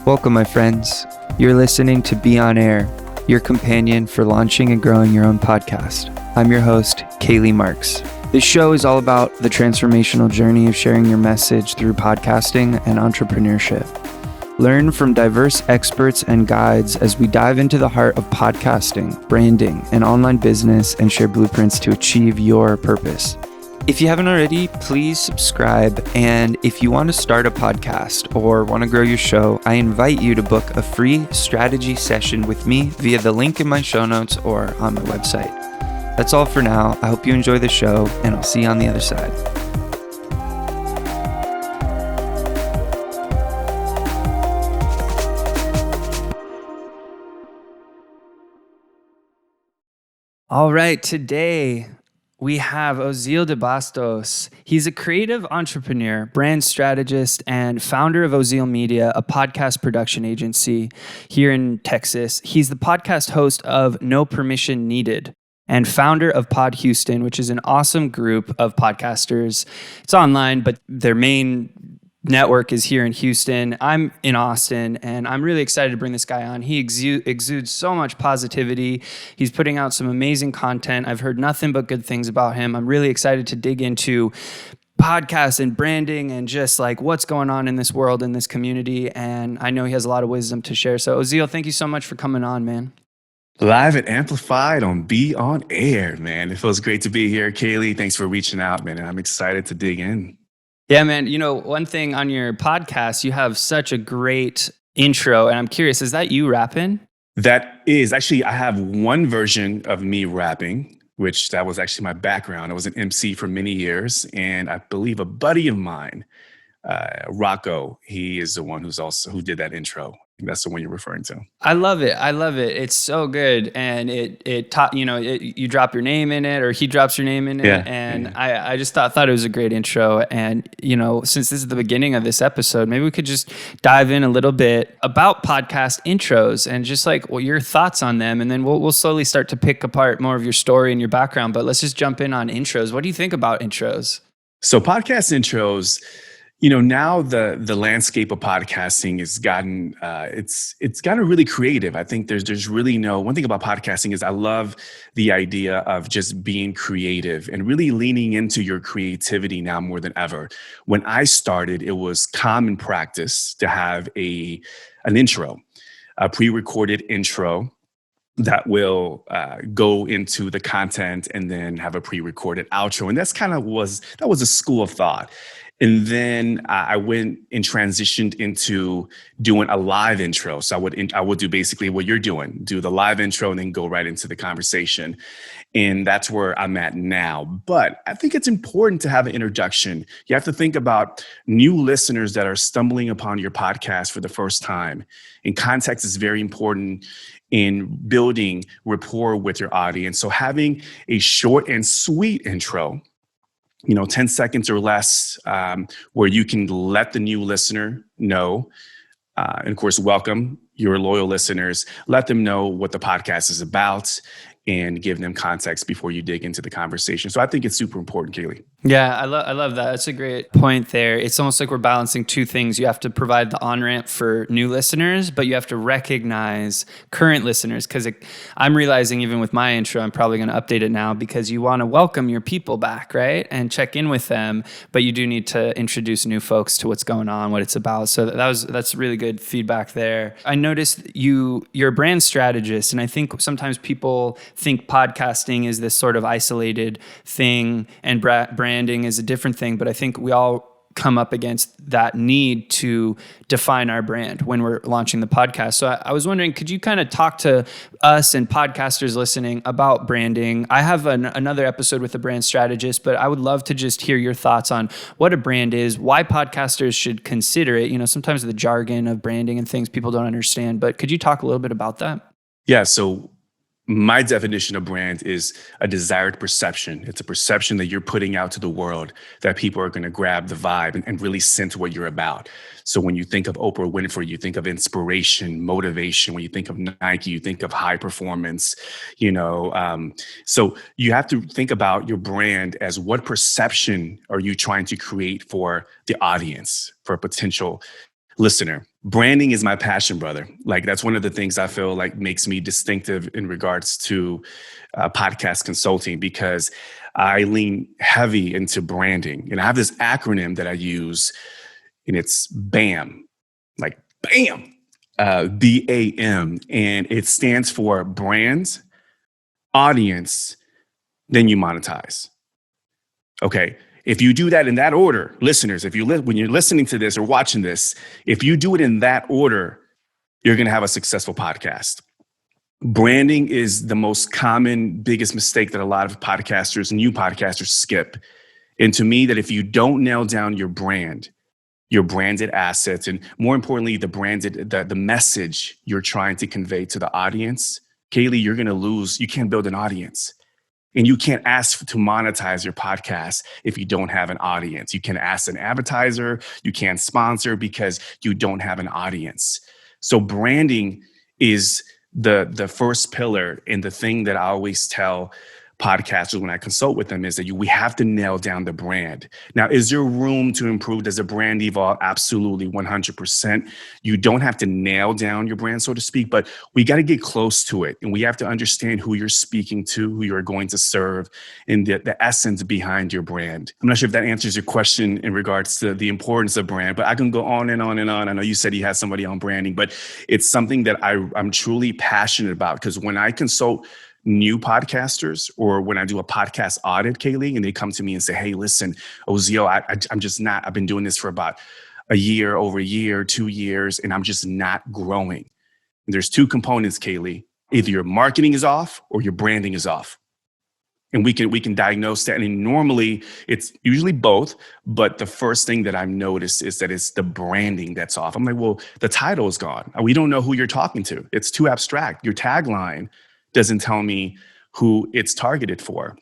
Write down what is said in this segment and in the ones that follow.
Welcome, my friends. You're listening to Be On Air, your companion for launching and growing your own podcast. I'm your host, K.Lee Marks. This show is all about the transformational journey of sharing your message through podcasting and entrepreneurship. Learn from diverse experts and guides as we dive into the heart of podcasting, branding, and online business and share blueprints to achieve your purpose. If you haven't already, please subscribe. And if you want to start a podcast or want to grow your show, I invite you to book a free strategy session with me via the link in my show notes or on my website. That's all for now. I hope you enjoy the show, and I'll see you on the other side. All right, today we have Ozeal de Bastos. He's a creative entrepreneur, brand strategist, and founder of Ozeal Media, a podcast production agency here in Texas. He's the podcast host of No Permission Needed and founder of Pod Houston, which is an awesome group of podcasters. It's online, but their main network is here in Houston. I'm in Austin, and I'm really excited to bring this guy on. He exudes so much positivity. He's putting out some amazing content. I've heard nothing but good things about him. I'm really excited to dig into podcasts and branding and just like what's going on in this world, in this community. And I know he has a lot of wisdom to share. So Ozeal, thank you so much for coming on, man. Live and amplified on Be On Air, man. It feels great to be here. K.Lee, thanks for reaching out, man. And I'm excited to dig in. Yeah, man. You know, one thing on your podcast, you have such a great intro, and I'm curious, is that you rapping? That is actually, I have one version of me rapping, which that was actually my background. I was an MC for many years, and I believe a buddy of mine, Rocco, he is the one who did that intro. That's the one you're referring to. I love it. It's so good. And it taught, you drop your name in it, or he drops your name in it. Yeah, and yeah. I just thought it was a great intro. And, since this is the beginning of this episode, maybe we could just dive in a little bit about podcast intros and just like your thoughts on them. And then we'll slowly start to pick apart more of your story and your background. But let's just jump in on intros. What do you think about intros? So podcast intros, now the landscape of podcasting has gotten it's gotten really creative. I think there's really one thing about podcasting is I love the idea of just being creative and really leaning into your creativity now more than ever. When I started, it was common practice to have an intro, a pre-recorded intro that will go into the content and then have a pre-recorded outro. And that was a school of thought. And then I went and transitioned into doing a live intro. So I would do basically what you're doing, do the live intro and then go right into the conversation. And that's where I'm at now. But I think it's important to have an introduction. You have to think about new listeners that are stumbling upon your podcast for the first time. And context is very important in building rapport with your audience. So having a short and sweet intro, 10 seconds or less, where you can let the new listener know, and of course, welcome your loyal listeners, let them know what the podcast is about and give them context before you dig into the conversation. So I think it's super important, K.Lee. Yeah, I love that. That's a great point there. It's almost like we're balancing two things. You have to provide the on-ramp for new listeners, but you have to recognize current listeners, because I'm realizing even with my intro, I'm probably going to update it now because you want to welcome your people back, right? And check in with them, but you do need to introduce new folks to what's going on, what it's about. So that's really good feedback there. I noticed you're a brand strategist, and I think sometimes people think podcasting is this sort of isolated thing and branding is a different thing, but I think we all come up against that need to define our brand when we're launching the podcast. So I was wondering, could you kind of talk to us and podcasters listening about branding? I have another episode with a brand strategist, but I would love to just hear your thoughts on what a brand is, why podcasters should consider it. Sometimes the jargon of branding and things people don't understand, but could you talk a little bit about that? Yeah, so my definition of brand is a desired perception. It's a perception that you're putting out to the world that people are going to grab the vibe and really sense what you're about. So when you think of Oprah Winfrey, you think of inspiration, motivation. When you think of Nike, you think of high performance, So you have to think about your brand as what perception are you trying to create for the audience, for a potential listener. Branding is my passion, brother. Like that's one of the things I feel like makes me distinctive in regards to podcast consulting, because I lean heavy into branding. And I have this acronym that I use, and it's BAM, like BAM, BAM. And it stands for brand, audience, then you monetize. Okay. If you do that in that order, listeners, when you're listening to this or watching this, if you do it in that order, you're going to have a successful podcast. Branding is the most common, biggest mistake that a lot of podcasters, new podcasters, skip. And to me, that if you don't nail down your brand, your branded assets, and more importantly, the message you're trying to convey to the audience, K.Lee, you're going to lose. You can't build an audience. And you can't ask to monetize your podcast if you don't have an audience. You can ask an advertiser, you can't sponsor because you don't have an audience. So branding is the first pillar, and the thing that I always tell podcasters when I consult with them is that we have to nail down the brand. Now, is there room to improve? Does the brand evolve? Absolutely, 100%. You don't have to nail down your brand, so to speak, but we got to get close to it. And we have to understand who you're speaking to, who you're going to serve, and the essence behind your brand. I'm not sure if that answers your question in regards to the importance of brand, but I can go on and on and on. I know you said you had somebody on branding, but it's something that I'm truly passionate about, because when I consult new podcasters, or when I do a podcast audit, K.Lee, and they come to me and say, hey, listen, Ozeal, I've been doing this for about over a year, 2 years, and I'm just not growing. And there's two components, K.Lee. Either your marketing is off or your branding is off. And we can diagnose that. And normally it's usually both. But the first thing that I've noticed is that it's the branding that's off. I'm like, well, the title is gone. We don't know who you're talking to. It's too abstract. Your tagline doesn't tell me who it's targeted for.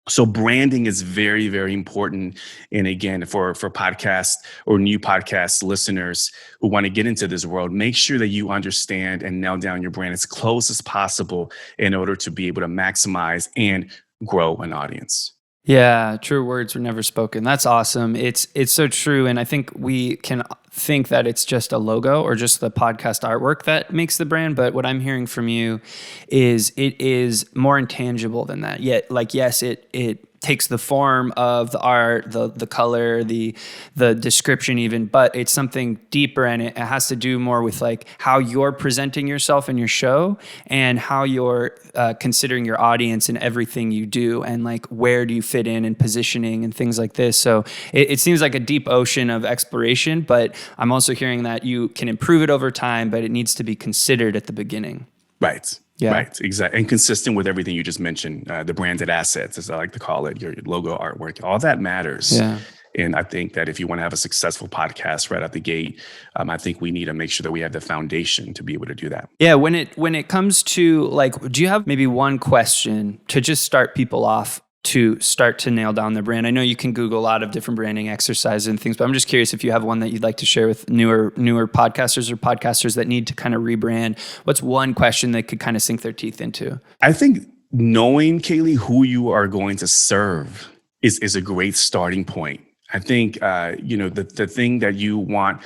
So branding is very, very important. And again, for podcast or new podcast listeners who want to get into this world, make sure that you understand and nail down your brand as close as possible in order to be able to maximize and grow an audience. Yeah, true words were never spoken. That's awesome. It's so true. And I think we can think that it's just a logo or just the podcast artwork that makes the brand. But what I'm hearing from you is it is more intangible than that. Yet, like, yes, it takes the form of the art, the color, the description even, but it's something deeper, and it has to do more with like how you're presenting yourself in your show and how you're considering your audience in everything you do, and like where do you fit in and positioning and things like this. So it seems like a deep ocean of exploration, but I'm also hearing that you can improve it over time, but it needs to be considered at the beginning. Right. Yeah. Right. Exactly. And consistent with everything you just mentioned, the branded assets, as I like to call it, your logo, artwork, all that matters. Yeah. And I think that if you want to have a successful podcast right out the gate, I think we need to make sure that we have the foundation to be able to do that. Yeah. When it comes to like, do you have maybe one question to just start people off to start to nail down their brand? I know you can Google a lot of different branding exercises and things, but I'm just curious if you have one that you'd like to share with newer podcasters or podcasters that need to kind of rebrand. What's one question they could kind of sink their teeth into? I think knowing, K.Lee, who you are going to serve is a great starting point. I think, the thing that you want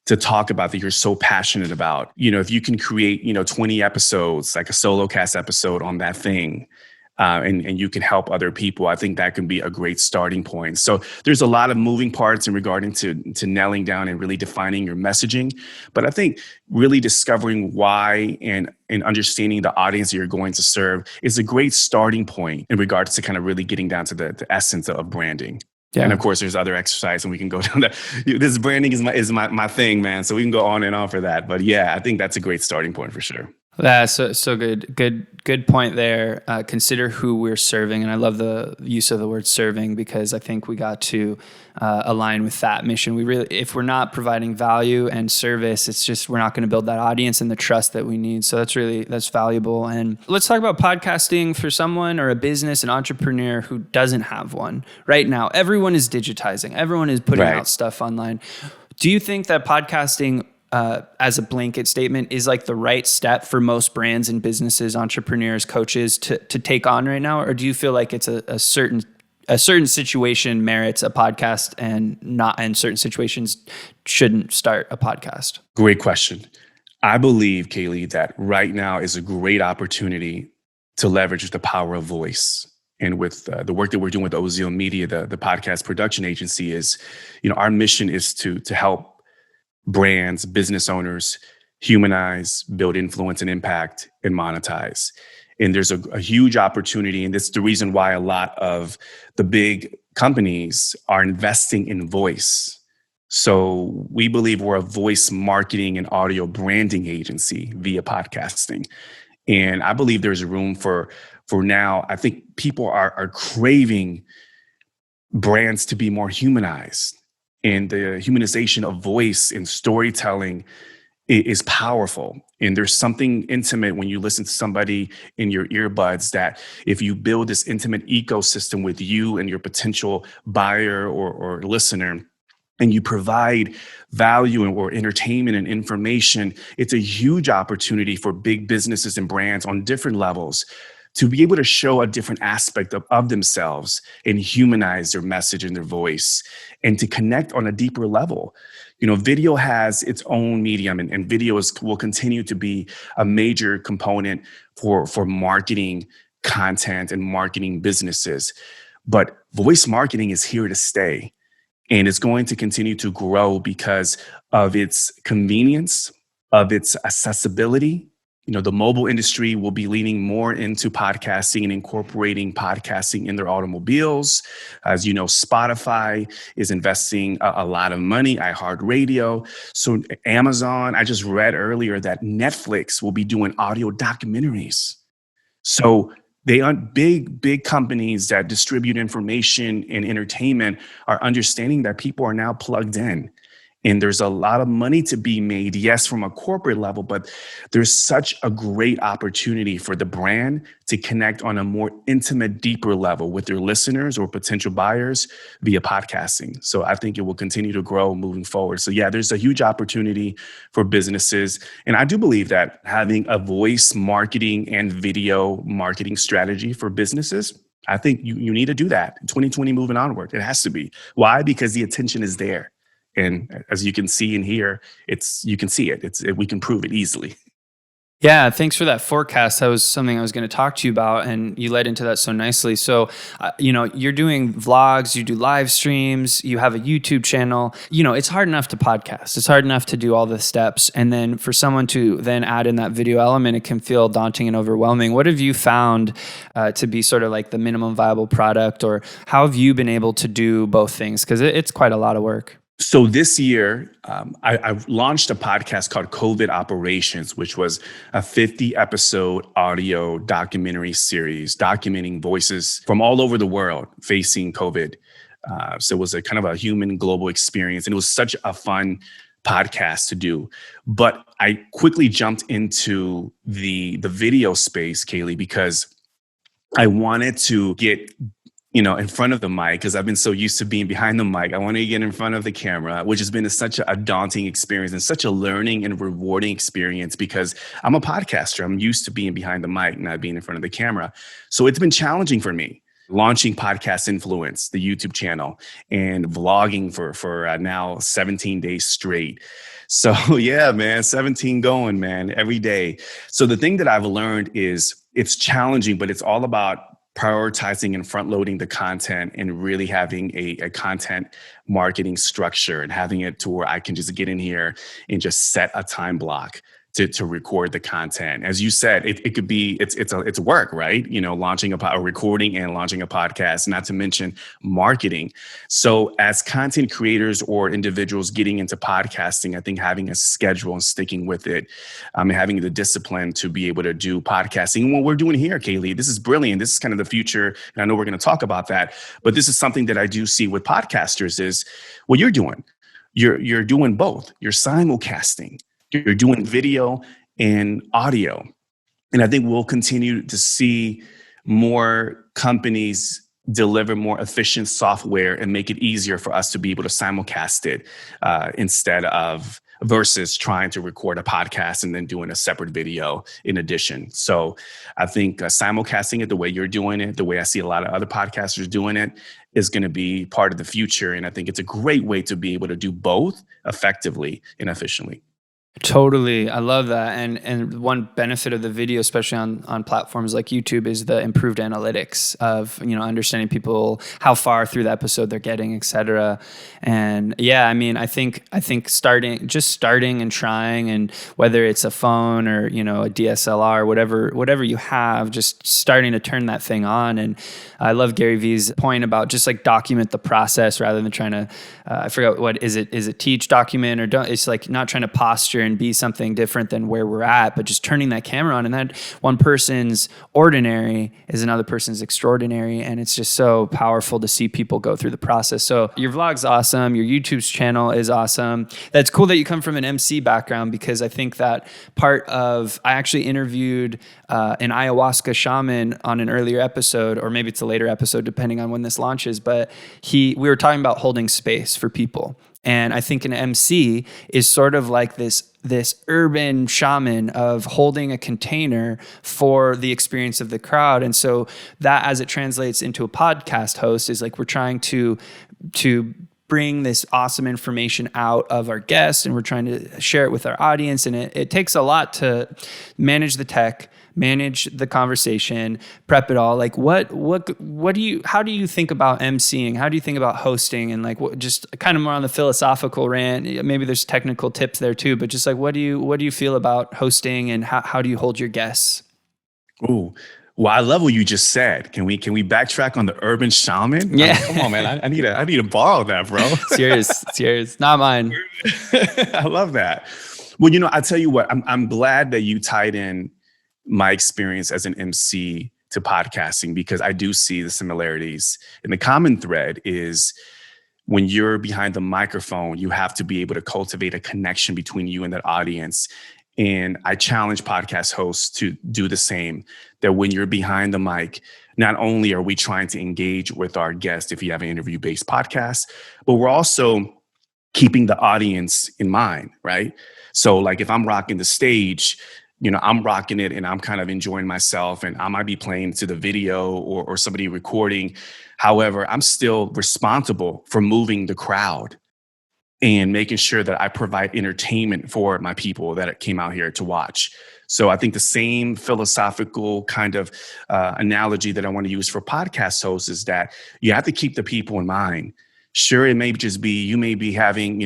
to talk about that you're so passionate about, if you can create, 20 episodes, like a solo cast episode on that thing, and you can help other people, I think that can be a great starting point. So there's a lot of moving parts in regarding to nailing down and really defining your messaging. But I think really discovering why and understanding the audience that you're going to serve is a great starting point in regards to kind of really getting down to the essence of branding. Yeah. And of course, there's other exercise, and we can go down that. This branding is my thing, man. So we can go on and on for that. But yeah, I think that's a great starting point for sure. That's so good. Good point there. Consider who we're serving. And I love the use of the word serving, because I think we got to align with that mission. If we're not providing value and service, it's just, we're not going to build that audience and the trust that we need. So that's valuable. And let's talk about podcasting for someone or a business, an entrepreneur who doesn't have one right now. Everyone is digitizing. Everyone is putting out stuff online. Do you think that podcasting, as a blanket statement, is like the right step for most brands and businesses, entrepreneurs, coaches to take on right now? Or do you feel like it's a certain a certain situation merits a podcast and not, and certain situations shouldn't start a podcast? Great question. I believe, K.Lee, that right now is a great opportunity to leverage the power of voice. And with the work that we're doing with Ozeal Media, the podcast production agency, is, our mission is to help brands, business owners humanize, build influence and impact, and monetize. And there's a huge opportunity. And that's the reason why a lot of the big companies are investing in voice. So we believe we're a voice marketing and audio branding agency via podcasting. And I believe there's room for now. I think people are craving brands to be more humanized. And the humanization of voice and storytelling is powerful. And there's something intimate when you listen to somebody in your earbuds, that if you build this intimate ecosystem with you and your potential buyer or listener, and you provide value or entertainment and information, it's a huge opportunity for big businesses and brands on different levels to be able to show a different aspect of themselves and humanize their message and their voice, and to connect on a deeper level. Video has its own medium, and video will continue to be a major component for marketing content and marketing businesses. But voice marketing is here to stay, and it's going to continue to grow because of its convenience, of its accessibility. The mobile industry will be leaning more into podcasting and incorporating podcasting in their automobiles. As you know, Spotify is investing a lot of money, iHeartRadio. So Amazon, I just read earlier that Netflix will be doing audio documentaries. So they aren't big companies that distribute information and entertainment are understanding that people are now plugged in. And there's a lot of money to be made, yes, from a corporate level, but there's such a great opportunity for the brand to connect on a more intimate, deeper level with their listeners or potential buyers via podcasting. So I think it will continue to grow moving forward. So yeah, there's a huge opportunity for businesses. And I do believe that having a voice marketing and video marketing strategy for businesses, I think you need to do that. 2020 moving onward, it has to be. Why? Because the attention is there. And as you can see and hear, you can see it. We can prove it easily. Yeah, thanks for that forecast. That was something I was going to talk to you about, and you led into that so nicely. So, you're doing vlogs, you do live streams, you have a YouTube channel. It's hard enough to podcast. It's hard enough to do all the steps. And then for someone to then add in that video element, it can feel daunting and overwhelming. What have you found to be sort of like the minimum viable product, or how have you been able to do both things? Because it's quite a lot of work. So this year, I launched a podcast called COVID Operations, which was a 50-episode audio documentary series documenting voices from all over the world facing COVID. So it was a kind of a human global experience, and it was such a fun podcast to do. But I quickly jumped into the video space, K.Lee, because I wanted to get in front of the mic, because I've been so used to being behind the mic. I want to get in front of the camera, which has been such a daunting experience and such a learning and rewarding experience, because I'm a podcaster. I'm used to being behind the mic, not being in front of the camera. So it's been challenging for me launching Podcast Influence, the YouTube channel, and vlogging for now 17 days straight. So yeah, man, 17 going, man, every day. So the thing that I've learned is it's challenging, but it's all about prioritizing and front loading the content and really having a content marketing structure and having it to where I can just get in here and just set a time block to record the content. As you said, it could be, it's work, right? Launching a recording and launching a podcast, not to mention marketing. So as content creators or individuals getting into podcasting, I think having a schedule and sticking with it, and having the discipline to be able to do podcasting. And what we're doing here, K.Lee, this is brilliant. This is kind of the future. And I know we're going to talk about that, but this is something that I do see with podcasters is what you're doing. You're doing both. You're simulcasting. You're doing video and audio. And I think we'll continue to see more companies deliver more efficient software and make it easier for us to be able to simulcast it instead of versus trying to record a podcast and then doing a separate video in addition. So I think simulcasting it the way you're doing it, the way I see a lot of other podcasters doing it, is going to be part of the future. And I think it's a great way to be able to do both effectively and efficiently. Totally. I love that. And one benefit of the video, especially on platforms like YouTube, is the improved analytics of, understanding people, how far through the episode they're getting, et cetera. And yeah, I mean, I think starting and trying, and whether it's a phone or, a DSLR, whatever you have, just starting to turn that thing on. And I love Gary Vee's point about just like document the process rather than trying to, I forgot what is it teach, document, or don't, it's like not trying to posture and be something different than where we're at, but just turning that camera on, and that one person's ordinary is another person's extraordinary. And it's just so powerful to see people go through the process. So your vlog's awesome. Your YouTube's channel is awesome. That's cool that you come from an MC background, because I think that I actually interviewed an ayahuasca shaman on an earlier episode, or maybe it's a later episode, depending on when this launches. But we were talking about holding space for people. And I think an MC is sort of like this urban shaman of holding a container for the experience of the crowd. And so that, as it translates into a podcast host, is like we're trying to bring this awesome information out of our guests, and we're trying to share it with our audience. And it takes a lot to manage the tech, manage the conversation, prep it all. Like how do you think about emceeing? How do you think about hosting? And like, just kind of more on the philosophical rant, maybe there's technical tips there too, but just like, what do you feel about hosting, and how do you hold your guests? Ooh. Well, I love what you just said. Can we backtrack on the urban shaman? Yeah. Come on, man. I need to borrow that, bro. It's yours. Not mine. I love that. Well, I tell you what, I'm glad that you tied in my experience as an MC to podcasting, because I do see the similarities. And the common thread is, when you're behind the microphone, you have to be able to cultivate a connection between you and that audience. And I challenge podcast hosts to do the same, that when you're behind the mic, not only are we trying to engage with our guest if you have an interview-based podcast, but we're also keeping the audience in mind, right? So like if I'm rocking the stage, I'm rocking it and I'm kind of enjoying myself, and I might be playing to the video or somebody recording. However, I'm still responsible for moving the crowd and making sure that I provide entertainment for my people that came out here to watch. So I think the same philosophical kind of analogy that I want to use for podcast hosts is that you have to keep the people in mind. Sure, it may just be, you may be having,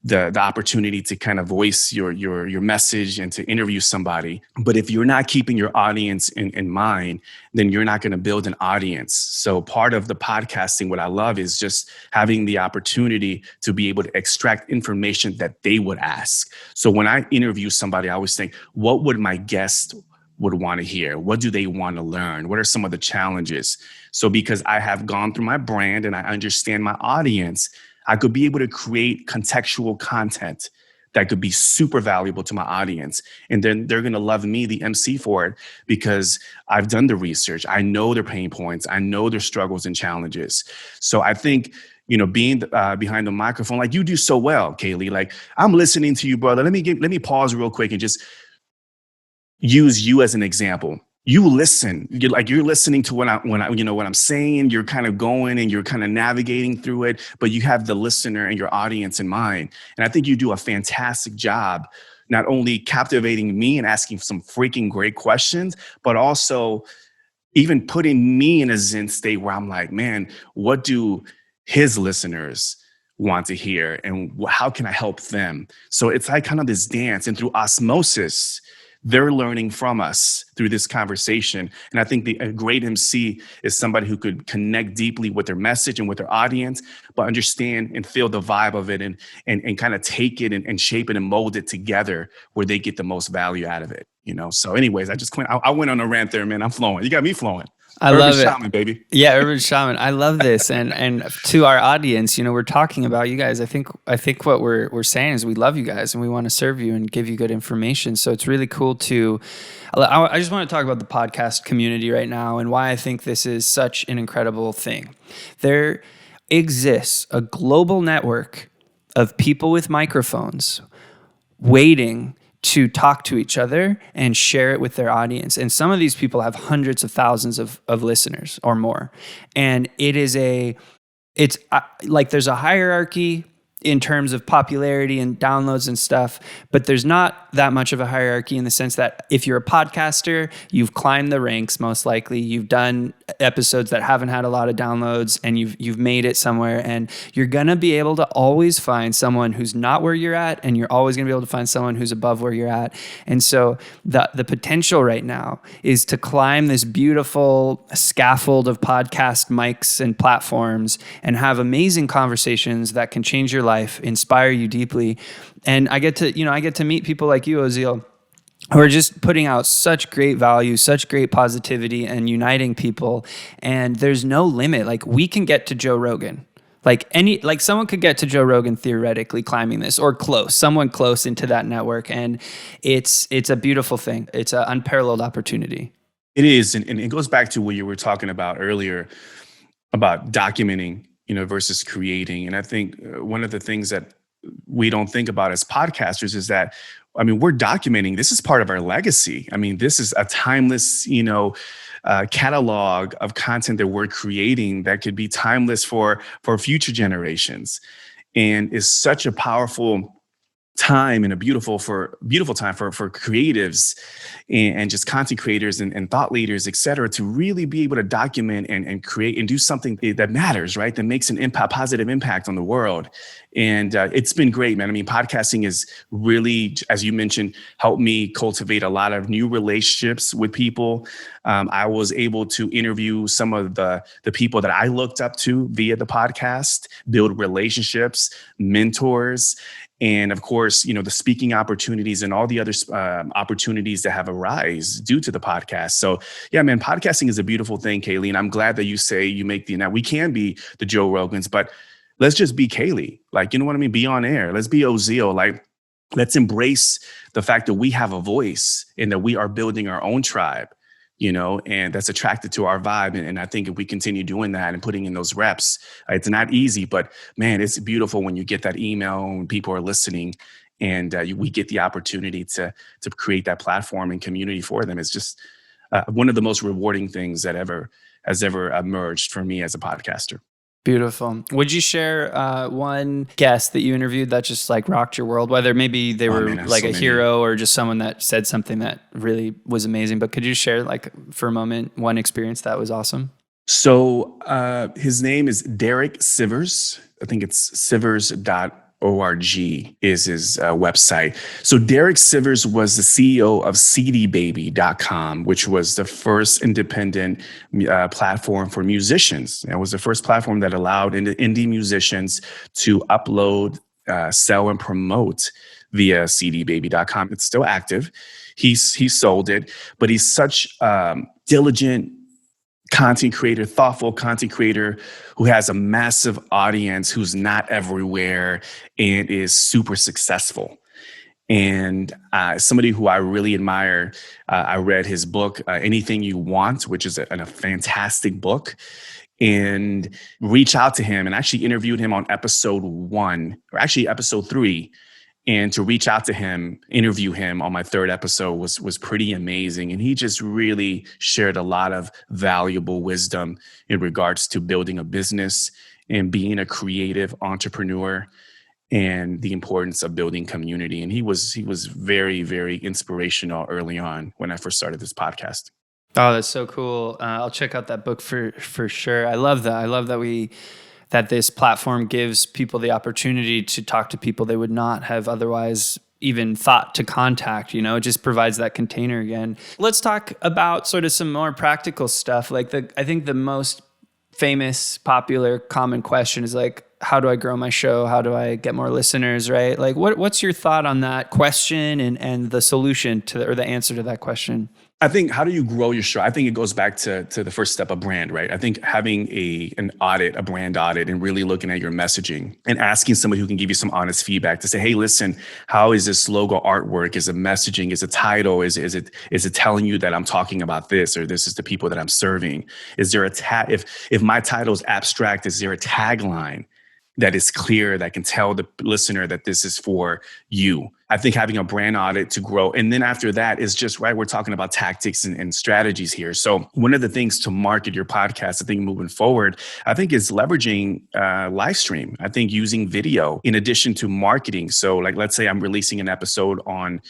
the opportunity to kind of voice your message and to interview somebody. But if you're not keeping your audience in mind, then you're not going to build an audience. So part of the podcasting, what I love is just having the opportunity to be able to extract information that they would ask. So when I interview somebody, I always think, what would my guest would want to hear? What do they want to learn? What are some of the challenges? So because I have gone through my brand and I understand my audience, I could be able to create contextual content that could be super valuable to my audience. And then they're going to love me, the MC, for it, because I've done the research. I know their pain points. I know their struggles and challenges. So I think, being behind the microphone, like you do so well, K.Lee, like I'm listening to you, brother. Let me pause real quick and just use you as an example. You listen. You're listening to what I'm saying. You're kind of going and you're kind of navigating through it, but you have the listener and your audience in mind. And I think you do a fantastic job, not only captivating me and asking some freaking great questions, but also even putting me in a zen state where I'm like, man, what do his listeners want to hear, and how can I help them? So it's like kind of this dance, and through osmosis, they're learning from us through this conversation. And I think a great MC is somebody who could connect deeply with their message and with their audience, but understand and feel the vibe of it, and kind of take it and shape it and mold it together where they get the most value out of it. So anyways, I went on a rant there, man. I'm flowing. You got me flowing. I love it. Urban shaman, baby. Yeah, urban shaman. I love this. And to our audience, we're talking about you guys. I think what we're saying is we love you guys and we want to serve you and give you good information. So it's really cool I just want to talk about the podcast community right now and why I think this is such an incredible thing. There exists a global network of people with microphones waiting to talk to each other and share it with their audience. And some of these people have hundreds of thousands of listeners or more. And it's like there's a hierarchy in terms of popularity and downloads and stuff, but there's not that much of a hierarchy in the sense that if you're a podcaster, you've climbed the ranks most likely. You've done episodes that haven't had a lot of downloads and you've made it somewhere, and you're going to be able to always find someone who's not where you're at, and you're always going to be able to find someone who's above where you're at. And so the potential right now is to climb this beautiful scaffold of podcast mics and platforms and have amazing conversations that can change your life, inspire you deeply. And I get to meet people like you, Ozeal, who are just putting out such great value, such great positivity, and uniting people. And there's no limit. Like, we can get to Joe Rogan. Like someone could get to Joe Rogan theoretically climbing this, or someone close into that network. And it's a beautiful thing. It's an unparalleled opportunity. It is. And it goes back to what you were talking about earlier about documenting, versus creating. And I think one of the things that we don't think about as podcasters is that, we're documenting. This is part of our legacy. This is a timeless, catalog of content that we're creating that could be timeless for future generations, and is such a powerful time and a beautiful time for creatives and just content creators and thought leaders, et cetera, to really be able to document and create and do something that matters, right? That makes an positive impact on the world. And it's been great, man. Podcasting is really, as you mentioned, helped me cultivate a lot of new relationships with people. I was able to interview some of the people that I looked up to via the podcast, build relationships, mentors, and of course, the speaking opportunities and all the other opportunities that have arisen due to the podcast. So yeah, man, podcasting is a beautiful thing, K.Lee. And I'm glad that you say you make now we can be the Joe Rogans, but let's just be K.Lee. Like, you know what I mean? Be on air. Let's be Ozeal. Like, let's embrace the fact that we have a voice and that we are building our own tribe, and that's attracted to our vibe. And I think if we continue doing that and putting in those reps, it's not easy, but man, it's beautiful when you get that email and people are listening, and we get the opportunity to create that platform and community for them. It's just one of the most rewarding things that has ever emerged for me as a podcaster. Beautiful. Would you share one guest that you interviewed that just like rocked your world, whether maybe they were like a hero or just someone that said something that really was amazing? But could you share, like, for a moment, one experience that was awesome? So his name is Derek Sivers. I think it's sivers.org is his website. So Derek Sivers was the CEO of cdbaby.com, which was the first independent platform for musicians. It was the first platform that allowed indie musicians to upload, sell, and promote via cdbaby.com. It's still active. He sold it, but he's such diligent content creator, thoughtful content creator who has a massive audience, who's not everywhere and is super successful. And somebody who I really admire, I read his book, Anything You Want, which is a fantastic book, and reach out to him and actually interviewed him on episode 1, or actually episode 3. And to reach out to him, interview him on my 3rd episode was pretty amazing. And he just really shared a lot of valuable wisdom in regards to building a business and being a creative entrepreneur, and the importance of building community. And he was very, very inspirational early on when I first started this podcast. Oh, that's so cool. I'll check out that book for sure. I love that. I love that this platform gives people the opportunity to talk to people they would not have otherwise even thought to contact. It just provides that container again. Let's talk about sort of some more practical stuff. Like, I think the most famous, popular, common question is like, how do I grow my show? How do I get more listeners, right? Like, what's your thought on that question and the solution or the answer to that question? I think, how do you grow your show? I think it goes back to the first step of brand, right? I think having a brand audit, and really looking at your messaging and asking somebody who can give you some honest feedback to say, hey, listen, how is this logo artwork? Is it messaging? Is it title? Is it telling you that I'm talking about this, or this is the people that I'm serving? Is there if my title is abstract, is there a tagline? that is clear, that can tell the listener that this is for you. I think having a brand audit to grow. And then after that is just, right, we're talking about tactics and strategies here. So one of the things to market your podcast, I think moving forward, I think is leveraging live stream. I think using video in addition to marketing. So like, let's say I'm releasing an episode on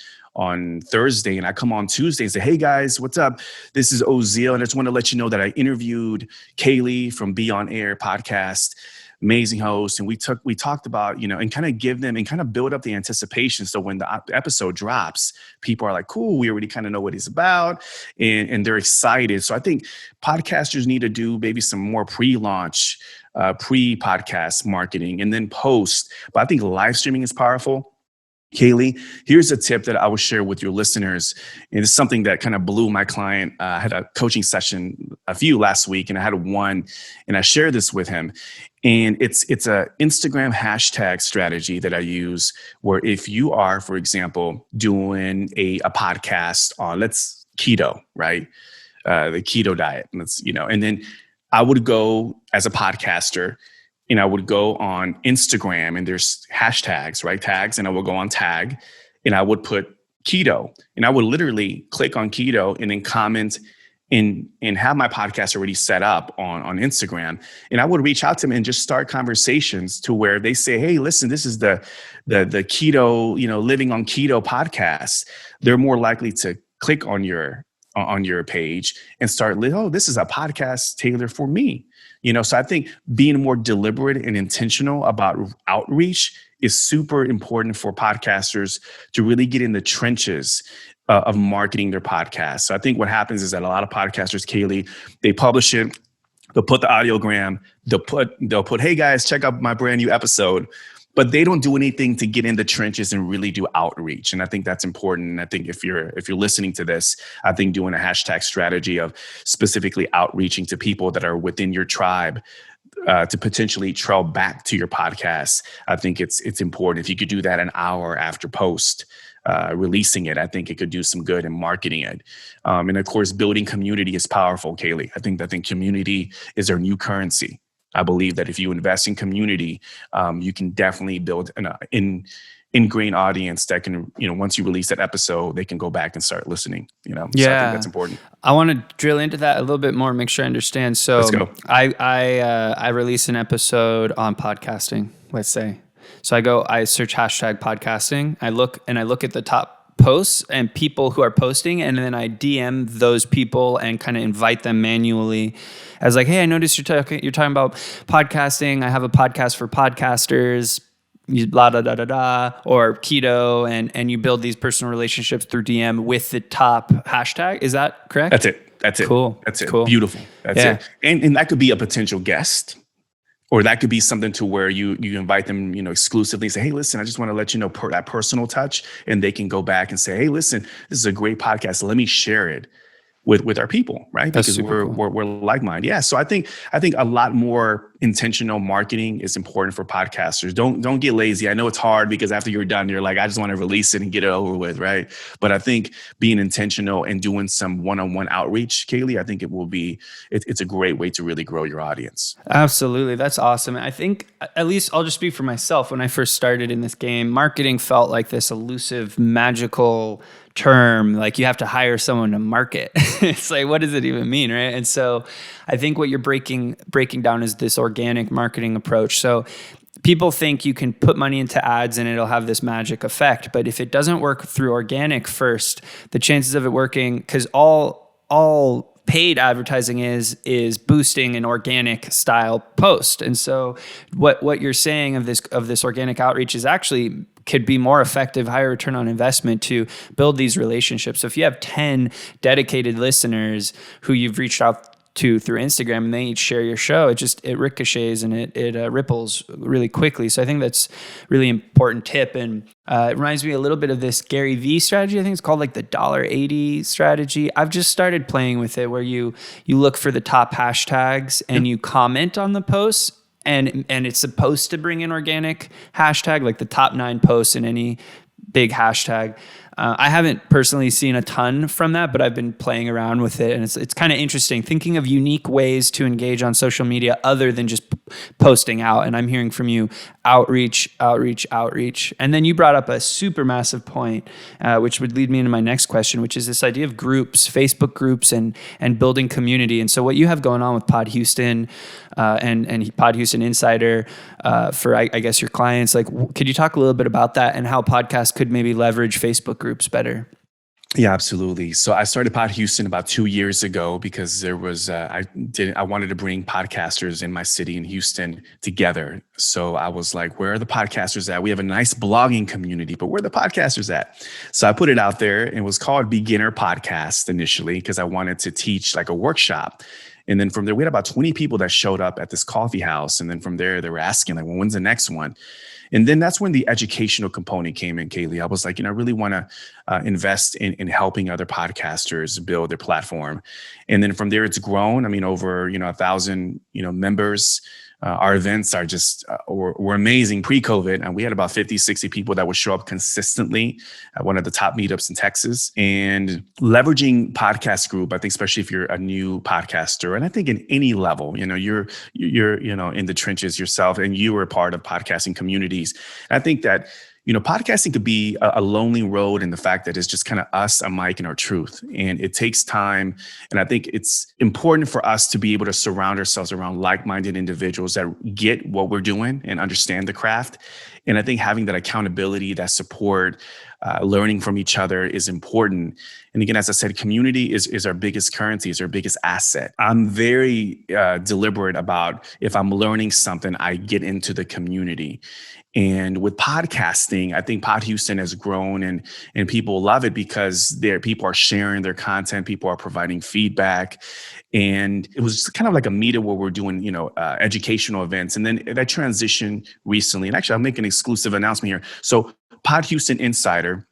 Thursday and I come on Tuesday and say, hey guys, what's up? This is Ozeal. And I just want to let you know that I interviewed K.Lee from Be On Air podcast. Amazing host. And we talked about, and kind of give them and kind of build up the anticipation. So when the episode drops, people are like, cool, we already kind of know what he's about and they're excited. So I think podcasters need to do maybe some more pre-launch, pre-podcast marketing and then post. But I think live streaming is powerful. K.Lee, here's a tip that I will share with your listeners. And it's something that kind of blew my client. I had a coaching session a few last week and I had one and I shared this with him. And it's a Instagram hashtag strategy that I use where if you are, for example, doing a podcast on let's keto, right? The keto diet. And then I would go as a podcaster and I would go on Instagram and there's hashtags, right? Tags. And I would go on tag and I would put keto and I would literally click on keto and then comment and have my podcast already set up on Instagram. And I would reach out to them and just start conversations to where they say, hey, listen, this is the keto, living on keto podcast. They're more likely to click on your page and start, oh, this is a podcast tailored for me. So I think being more deliberate and intentional about outreach is super important for podcasters to really get in the trenches of marketing their podcast. So I think what happens is that a lot of podcasters, K.Lee, they publish it, they'll put the audiogram, they'll put, hey guys, check out my brand new episode. But they don't do anything to get in the trenches and really do outreach. And I think that's important. And I think if you're listening to this, I think doing a hashtag strategy of specifically outreaching to people that are within your tribe to potentially trail back to your podcast, I think it's important. If you could do that an hour after post, releasing it, I think it could do some good in marketing it. And of course, building community is powerful, K.Lee. I think community is our new currency. I believe that if you invest in community, you can definitely build an ingrained audience that can, once you release that episode, they can go back and start listening, So I think that's important. I want to drill into that a little bit more, make sure I understand. So let's go. I release an episode on podcasting, let's say. So I search hashtag podcasting. I look at the top posts and people who are posting, and then I DM those people and kind of invite them manually as like, hey, I noticed you're talking about podcasting. I have a podcast for podcasters, blah, da, da, da, da, or keto. And you build these personal relationships through DM with the top hashtag. Is that correct? That's it. Cool. That's it. Cool. Beautiful. That's it. And that could be a potential guest. Or that could be something to where you invite them, exclusively and say, hey, listen, I just want to let you know that personal touch. And they can go back and say, hey, listen, this is a great podcast. Let me share it with our people, right? Because we're like-minded. Yeah. So I think a lot more intentional marketing is important for podcasters. Don't get lazy. I know it's hard because after you're done, you're like, I just want to release it and get it over with, right? But I think being intentional and doing some one-on-one outreach, K.Lee, I think it's a great way to really grow your audience. Absolutely. That's awesome. I think, at least I'll just speak for myself. When I first started in this game, marketing felt like this elusive, magical term. Like you have to hire someone to market. It's like, what does it even mean, right? And so I think what you're breaking down is this organic marketing approach. So people think you can put money into ads and it'll have this magic effect. But if it doesn't work through organic first, the chances of it working, because all paid advertising is boosting an organic style post. And so what you're saying of this organic outreach is actually could be more effective, higher return on investment to build these relationships. So if you have 10 dedicated listeners who you've reached out to through Instagram and they each share your show, it ricochets and it ripples really quickly. So I think that's really important tip. And it reminds me a little bit of this Gary Vee strategy. I think it's called like the $1.80 strategy. I've just started playing with it where you look for the top hashtags and you comment on the posts. And it's supposed to bring in organic hashtag, like the top 9 posts in any big hashtag. I haven't personally seen a ton from that, but I've been playing around with it, and it's kind of interesting thinking of unique ways to engage on social media other than just posting out. And I'm hearing from you outreach, outreach, outreach, and then you brought up a super massive point, which would lead me into my next question, which is this idea of groups, Facebook groups, and building community. And so what you have going on with Pod Houston and Pod Houston Insider for I guess your clients, like, could you talk a little bit about that and how podcasts could maybe leverage Facebook groups better? Yeah, absolutely. So I started Pod Houston about 2 years ago because there was I wanted to bring podcasters in my city in Houston together. So I was like, where are the podcasters at? We have a nice blogging community, but where are the podcasters at? So I put it out there, and it was called Beginner Podcast initially because I wanted to teach like a workshop. And then from there, we had about 20 people that showed up at this coffee house. And then from there, they were asking, like, well, when's the next one? And then that's when the educational component came in, K.Lee. I was like, I really want to invest in helping other podcasters build their platform. And then from there, it's grown. I mean, over, 1,000, members. Our events are just were amazing pre-COVID. And we had about 50, 60 people that would show up consistently at one of the top meetups in Texas. And leveraging podcast group, I think, especially if you're a new podcaster, and I think in any level, you're in the trenches yourself, and you were a part of podcasting communities. And I think that podcasting could be a lonely road in the fact that it's just kind of us, a mic, and our truth. And it takes time. And I think it's important for us to be able to surround ourselves around like-minded individuals that get what we're doing and understand the craft. And I think having that accountability, that support, learning from each other is important. And again, as I said, community is our biggest currency, is our biggest asset. I'm very deliberate about if I'm learning something, I get into the community. And with podcasting, I think Pod Houston has grown and people love it because people are sharing their content, people are providing feedback. And it was kind of like a meetup where we're doing, educational events. And then that transitioned recently. And actually, I'll make an exclusive announcement here. So Pod Houston Insider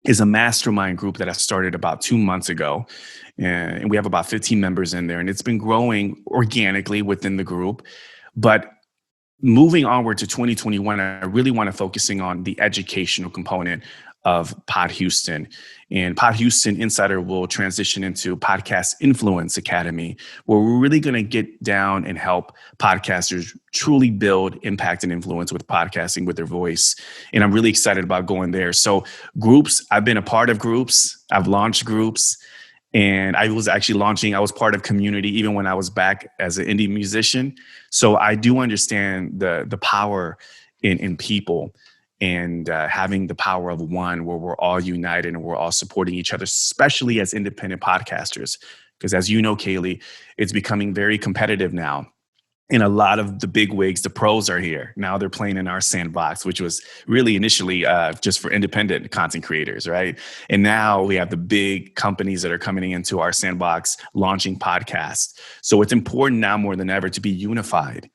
is a mastermind group that I started about 2 months ago. And we have about 15 members in there. And it's been growing organically within the group. But moving onward to 2021, I really want to focusing on the educational component of Pod Houston. And Pod Houston Insider will transition into Podcast Influence Academy, where we're really going to get down and help podcasters truly build impact and influence with podcasting with their voice. And I'm really excited about going there. So groups, I've been a part of groups. I've launched groups. And I was part of community even when I was back as an indie musician. So I do understand the power in people and having the power of one where we're all united and we're all supporting each other, especially as independent podcasters. Because as you know, K.Lee, it's becoming very competitive now. And a lot of the big wigs, the pros are here. Now they're playing in our sandbox, which was really initially just for independent content creators, right? And now we have the big companies that are coming into our sandbox, launching podcasts. So it's important now more than ever to be unified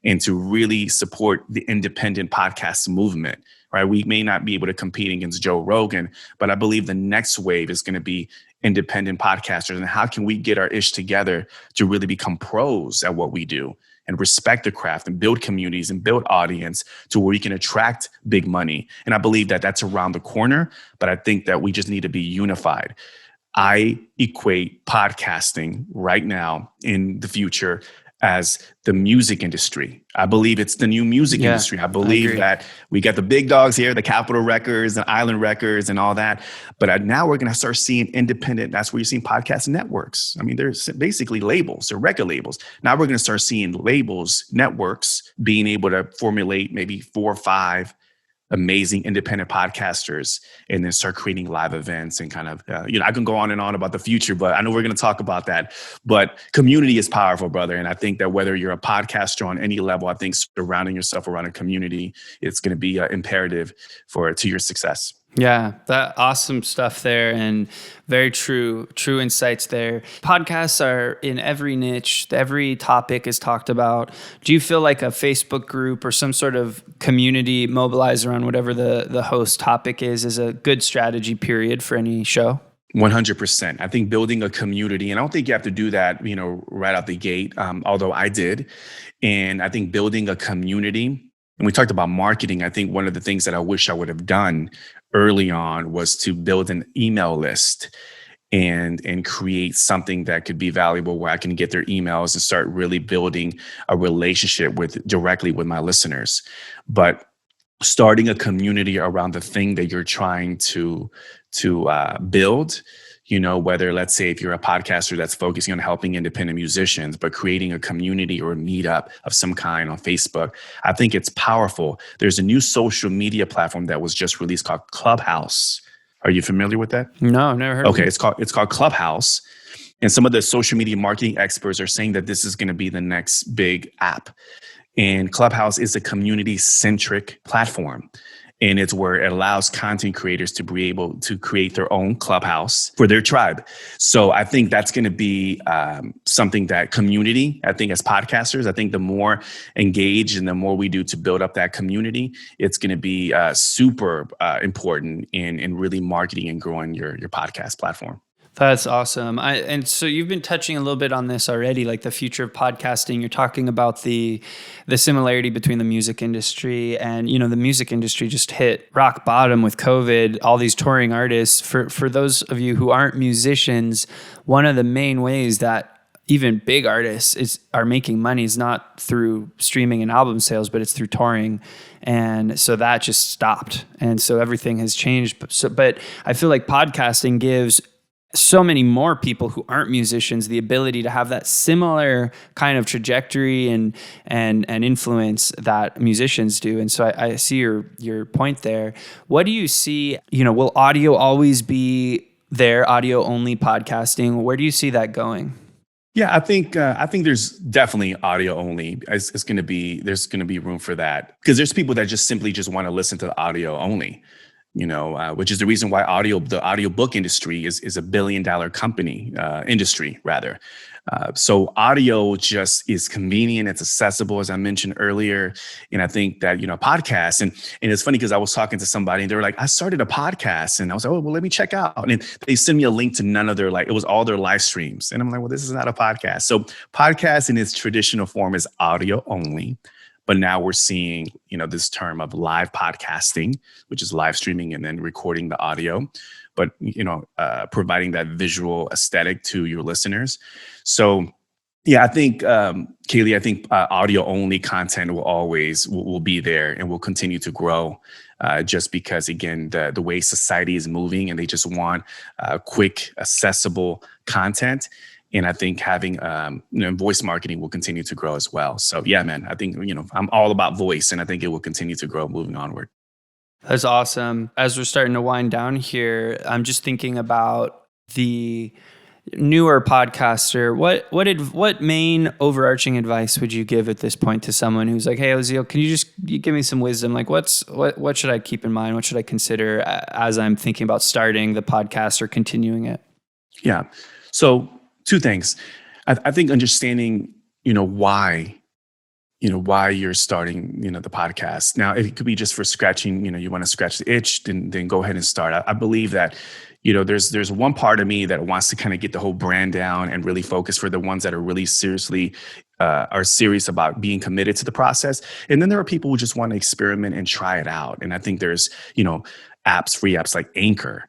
and to really support the independent podcast movement, right? We may not be able to compete against Joe Rogan, but I believe the next wave is going to be independent podcasters. And how can we get our ish together to really become pros at what we do and respect the craft and build communities and build audience to where we can attract big money? And I believe that that's around the corner, but I think that we just need to be unified. I equate podcasting right now in the future as the music industry. I believe it's the new music industry. I believe that we got the big dogs here, the Capitol Records and Island Records and all that. But now we're going to start seeing independent. That's where you're seeing podcast networks. I mean, they're basically labels. They're record labels. Now we're going to start seeing labels, networks being able to formulate maybe 4 or 5 amazing independent podcasters and then start creating live events and kind of, I can go on and on about the future, but I know we're going to talk about that. But community is powerful, brother. And I think that whether you're a podcaster on any level, I think surrounding yourself around a community, it's going to be imperative to your success. Yeah, that awesome stuff there, and very true insights there. Podcasts are in every niche, every topic is talked about. Do you feel like a Facebook group or some sort of community mobilized around whatever the host topic is a good strategy period for any show? 100%. I think building a community, and I don't think you have to do that, right out the gate, although I did. And I think building a community, and we talked about marketing. I think one of the things that I wish I would have done early on was to build an email list and create something that could be valuable where I can get their emails and start really building a relationship with directly with my listeners. But starting a community around the thing that you're trying to build, whether, let's say, if you're a podcaster that's focusing on helping independent musicians, but creating a community or a meetup of some kind on Facebook, I think it's powerful. There's a new social media platform that was just released called Clubhouse. Are you familiar with that? No, never heard of Okay, it. it's called Clubhouse. And some of the social media marketing experts are saying that this is going to be the next big app. And Clubhouse is a community-centric platform. And it's where it allows content creators to be able to create their own clubhouse for their tribe. So I think that's going to be something that community, I think as podcasters, I think the more engaged and the more we do to build up that community, it's going to be super important in really marketing and growing your podcast platform. That's awesome. And so you've been touching a little bit on this already, like the future of podcasting. You're talking about the similarity between the music industry and, the music industry just hit rock bottom with COVID, all these touring artists. For those of you who aren't musicians, one of the main ways that even big artists are making money is not through streaming and album sales, but it's through touring. And so that just stopped. And so everything has changed. But I feel like podcasting gives so many more people who aren't musicians the ability to have that similar kind of trajectory and influence that musicians do. And so I see your point there. What do you see, will audio always be there, audio only podcasting? Where do you see that going? Yeah, I think there's definitely audio only. There's going to be room for that because there's people that just simply want to listen to the audio only. Which is the reason why the audiobook industry is $1 billion industry rather. So audio just is convenient. It's accessible, as I mentioned earlier. And I think that, podcasts and it's funny because I was talking to somebody and they were like, I started a podcast and I was like, oh, well, let me check out. And they sent me a link to none of their, it was all their live streams. And I'm like, well, this is not a podcast. So podcast in its traditional form is audio only. But now we're seeing, this term of live podcasting, which is live streaming and then recording the audio, but, providing that visual aesthetic to your listeners. So, yeah, I think, K.Lee, audio only content will be there and will continue to grow just because, again, the way society is moving and they just want quick, accessible content. And I think having voice marketing will continue to grow as well. So yeah, man, I think, I'm all about voice and I think it will continue to grow moving onward. That's awesome. As we're starting to wind down here, I'm just thinking about the newer podcaster. What main overarching advice would you give at this point to someone who's like, hey, Ozeal, can you give me some wisdom? Like what should I keep in mind? What should I consider as I'm thinking about starting the podcast or continuing it? Yeah. So two things. I think understanding, why you're starting, the podcast. Now, it could be just for scratching, you want to scratch the itch, then go ahead and start. I believe that, there's one part of me that wants to kind of get the whole brand down and really focus for the ones that are really are serious about being committed to the process. And then there are people who just want to experiment and try it out. And I think there's, free apps like Anchor,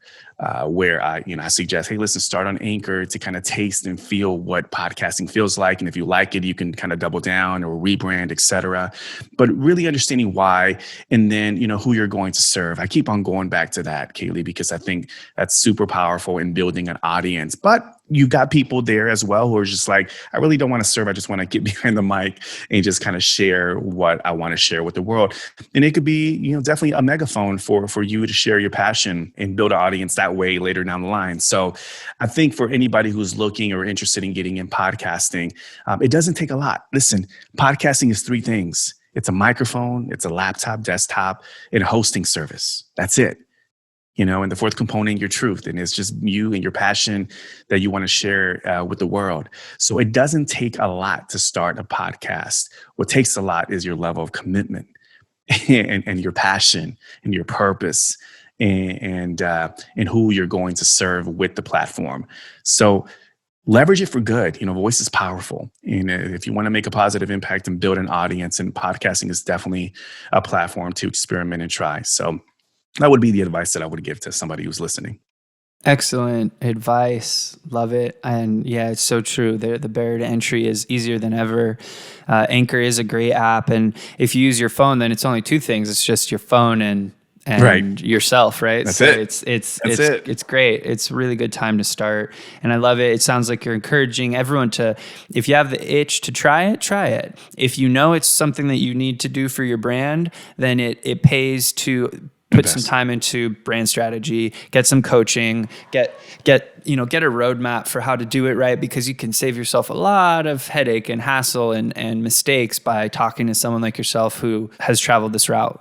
where I suggest, hey, listen, start on Anchor to kind of taste and feel what podcasting feels like. And if you like it, you can kind of double down or rebrand, et cetera. But really understanding why, and then, who you're going to serve. I keep on going back to that, K.Lee, because I think that's super powerful in building an audience. But you've got people there as well who are just like, I really don't want to serve. I just want to get behind the mic and just kind of share what I want to share with the world. And it could be, definitely a megaphone for you to share your passion and build an audience that way later down the line. So I think for anybody who's looking or interested in getting in podcasting, it doesn't take a lot. Listen, podcasting is 3 things. It's a microphone, it's a laptop, desktop, and a hosting service. That's it. And the 4th component, your truth. And it's just you and your passion that you want to share with the world. So it doesn't take a lot to start a podcast. What takes a lot is your level of commitment and your passion and your purpose and who you're going to serve with the platform. So leverage it for good. Voice is powerful. And if you want to make a positive impact and build an audience, and podcasting is definitely a platform to experiment and try. So That would be the advice that I would give to somebody who's listening. Excellent advice. Love it. And yeah, it's so true. The barrier to entry is easier than ever. Anchor is a great app. And if you use your phone, then it's only two things. It's just your phone and Right. yourself, right? That's So it. it's it. it's great. It's a really good time to start. And I love it. It sounds like you're encouraging everyone to, if you have the itch to try it, try it. If you know it's something that you need to do for your brand, then it pays to put some Invest. time into brand strategy, get some coaching, get a roadmap for how to do it right, because you can save yourself a lot of headache and hassle and mistakes by talking to someone like yourself who has traveled this route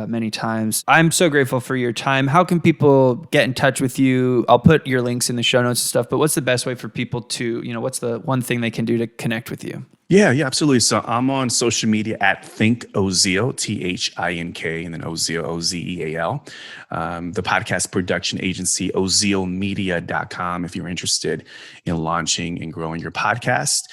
many times. I'm so grateful for your time. How can people get in touch with you? I'll put your links in the show notes and stuff, but what's the best way for people to, what's the one thing they can do to connect with you? Yeah, absolutely. So I'm on social media at Think Ozeal, THINK, and then Ozeal, OZEAL. The podcast production agency, ozealmedia.com. If you're interested in launching and growing your podcast,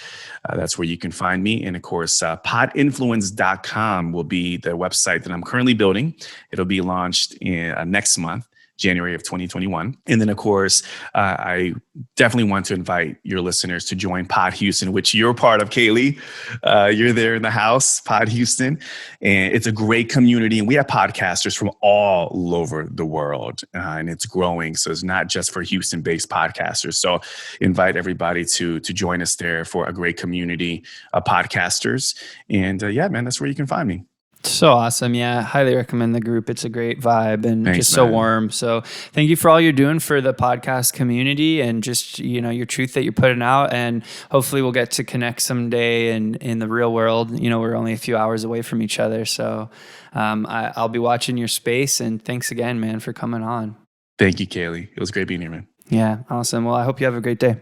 that's where you can find me. And of course, podinfluence.com will be the website that I'm currently building. It'll be launched in next month, January of 2021. And then, of course, I definitely want to invite your listeners to join Pod Houston, which you're part of, K.Lee. You're there in the house, Pod Houston. And it's a great community. And we have podcasters from all over the world. And it's growing. So it's not just for Houston-based podcasters. So invite everybody to join us there for a great community of podcasters. And yeah, man, that's where you can find me. So awesome. Yeah. Highly recommend the group. It's a great vibe and Thanks, just so man. warm. So thank you for all you're doing for the podcast community and just, your truth that you're putting out. And hopefully we'll get to connect someday in the real world. We're only a few hours away from each other. So I'll be watching your space, and thanks again, man, for coming on. Thank you, K.Lee. It was great being here, man. Yeah. Awesome. Well, I hope you have a great day.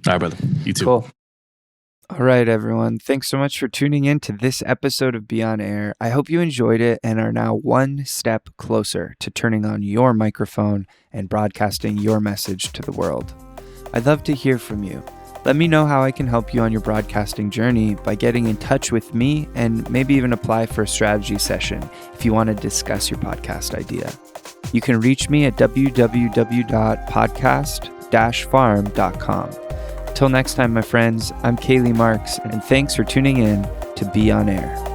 All right, brother. You too. Cool. All right, everyone. Thanks so much for tuning in to this episode of Be On Air. I hope you enjoyed it and are now one step closer to turning on your microphone and broadcasting your message to the world. I'd love to hear from you. Let me know how I can help you on your broadcasting journey by getting in touch with me, and maybe even apply for a strategy session if you want to discuss your podcast idea. You can reach me at www.podcast-farm.com. Till next time, my friends, I'm K.Lee Marks, and thanks for tuning in to Be On Air.